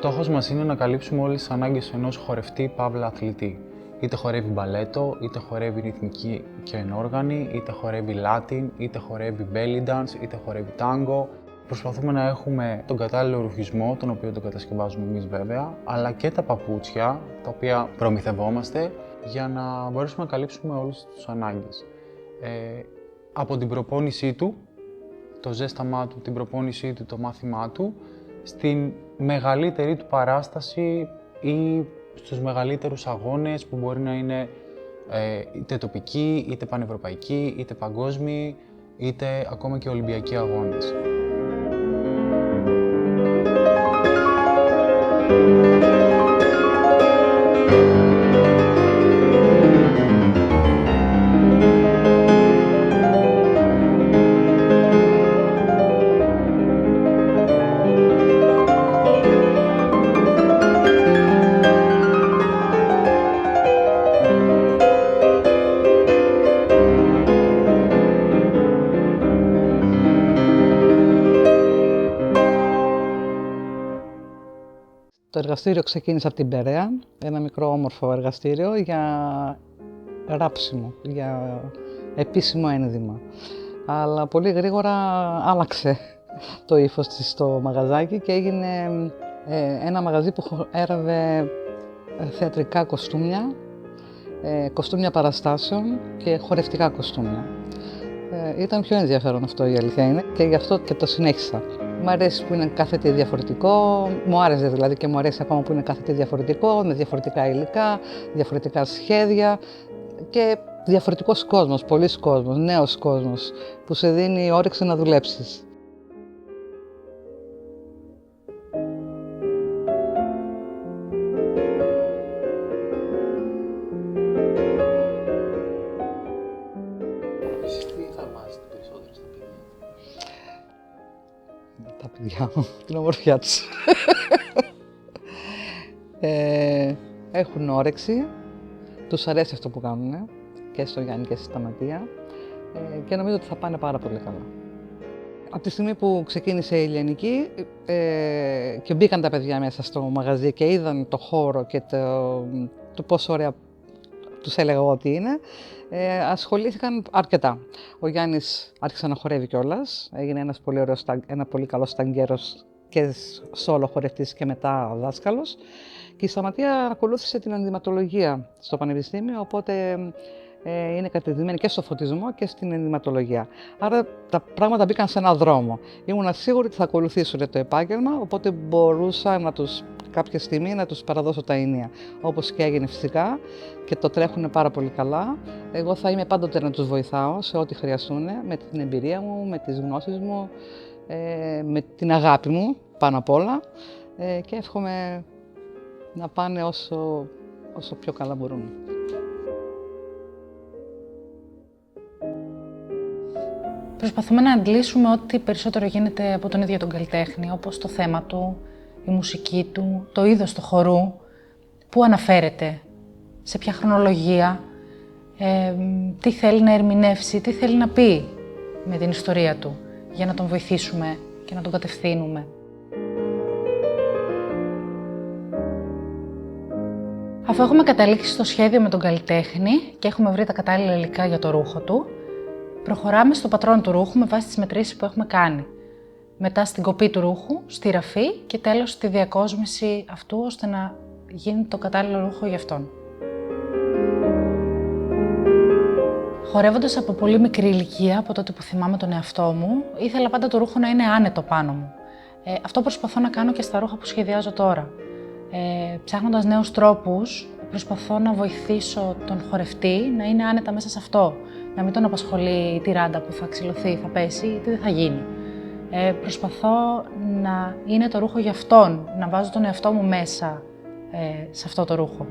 στόχος μας είναι να καλύψουμε όλες τις ανάγκες ενός χορευτή παύλα αθλητή. Είτε χορεύει μπαλέτο, είτε χορεύει ρυθμική και ενόργανη, είτε χορεύει Latin, είτε χορεύει belly dance, είτε χορεύει tango. Προσπαθούμε να έχουμε τον κατάλληλο ρουχισμό, τον οποίο τον κατασκευάζουμε εμείς βέβαια, αλλά και τα παπούτσια, τα οποία προμηθευόμαστε, για να μπορέσουμε να καλύψουμε όλες τις ανάγκες. Από την προπόνησή του, το ζέσταμά του, την προπόνησή του, το μάθημά του, στην μεγαλύτερη του παράσταση ή στους μεγαλύτερους αγώνες που μπορεί να είναι είτε τοπικοί, είτε πανευρωπαϊκοί, είτε παγκόσμιοι, είτε ακόμα και ολυμπιακοί αγώνες. Το εργαστήριο ξεκίνησε από την Περαία, ένα μικρό όμορφο εργαστήριο για ράψιμο, για επίσημο ένδυμα. Αλλά πολύ γρήγορα άλλαξε το ύφος της στο μαγαζάκι και έγινε ένα μαγαζί που χορεύε θεατρικά κοστούμια, κοστούμια παραστάσεων και χορευτικά κοστούμια. Ήταν πιο ενδιαφέρον αυτό, η αλήθεια είναι, και γι' αυτό και το συνέχισα. Μ' αρέσει που είναι κάθε τι διαφορετικό, μου άρεσε δηλαδή και μου αρέσει ακόμα που είναι κάθε τι διαφορετικό, με διαφορετικά υλικά, διαφορετικά σχέδια και διαφορετικός κόσμος, πολλής κόσμος, νέος κόσμος, που σε δίνει όρεξη να δουλέψεις. Τα παιδιά μου, την ομορφιά τους. Έχουν όρεξη, τους αρέσει αυτό που κάνουν και στο Γιάννη και στη Σταματία και νομίζω ότι θα πάνε πάρα πολύ καλά. Από τη στιγμή που ξεκίνησε η Ελληνική και μπήκαν τα παιδιά μέσα στο μαγαζί και είδαν το χώρο και το πόσο ωραία τους έλεγα εγώ ότι είναι, ασχολήθηκαν αρκετά. Ο Γιάννης άρχισε να χορεύει κιόλας, έγινε ένα πολύ καλός σταγκέρος και σόλο χορευτής και μετά δάσκαλος. Και η Σταματία ακολούθησε την ενδυματολογία στο Πανεπιστήμιο, οπότε είναι κατευθυνμένη και στο φωτισμό και στην ενδυματολογία. Άρα τα πράγματα μπήκαν σε έναν δρόμο. Ήμουν σίγουρη ότι θα ακολουθήσουν το επάγγελμα, οπότε μπορούσα κάποια στιγμή να τους παραδώσω τα ενία. Όπως και έγινε φυσικά και το τρέχουν πάρα πολύ καλά. Εγώ θα είμαι πάντοτε να τους βοηθάω σε ό,τι χρειαστούν, με την εμπειρία μου, με τις γνώσεις μου, με την αγάπη μου πάνω απ' όλα και εύχομαι να πάνε όσο πιο καλά μπορούν. Προσπαθούμε να αντλήσουμε ό,τι περισσότερο γίνεται από τον ίδιο τον καλλιτέχνη, όπως το θέμα του, η μουσική του, το είδος του χορού, πού αναφέρεται, σε ποια χρονολογία, τι θέλει να ερμηνεύσει, τι θέλει να πει με την ιστορία του, για να τον βοηθήσουμε και να τον κατευθύνουμε. Αφού έχουμε καταλήξει στο σχέδιο με τον καλλιτέχνη και έχουμε βρει τα κατάλληλα υλικά για το ρούχο του, προχωράμε στο πατρόν του ρούχου με βάση τις μετρήσεις που έχουμε κάνει. Μετά στην κοπή του ρούχου, στη ραφή και τέλος στη διακόσμηση αυτού, ώστε να γίνει το κατάλληλο ρούχο για αυτόν. Χορεύοντας από πολύ μικρή ηλικία, από τότε που θυμάμαι τον εαυτό μου, ήθελα πάντα το ρούχο να είναι άνετο πάνω μου. Αυτό προσπαθώ να κάνω και στα ρούχα που σχεδιάζω τώρα. Ψάχνοντας νέους τρόπους, προσπαθώ να βοηθήσω τον χορευτή να είναι άνετα μέσα σε αυτό. Να μην τον απασχολεί τη ράντα που θα ξυλωθεί, θα πέσει ή τι δεν θα γίνει. Προσπαθώ να είναι το ρούχο για αυτόν, να βάζω τον εαυτό μου μέσα σε αυτό το ρούχο.